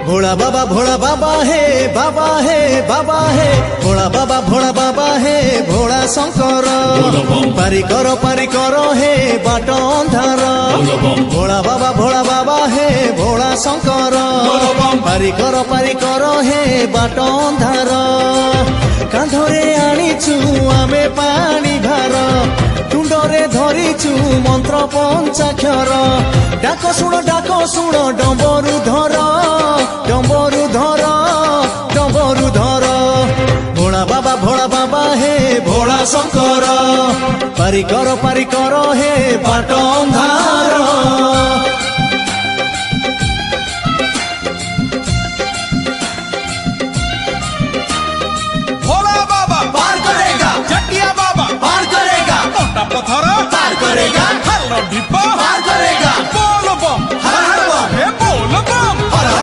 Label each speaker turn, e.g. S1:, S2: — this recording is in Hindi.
S1: भोला बाबा हे बाबा हे बाबा हे भोला बाबा हे भोला शंकर पारी करो हे बाट अंधार भोला बाबा हे भोला शंकर पारी करो हे बाट अंधार कांधरे आनीचु आमे पानी भार तुंडरे धरिचु मंत्र पंचाक्षर डाक शुण डंबरु धर भोला बाबा हे भोला शंकर पारी करो हे बाट अंधार
S2: पत्थर पार करेगा,
S1: पार करेगा,
S2: हल्ला डिब्बा
S1: पार करेगा।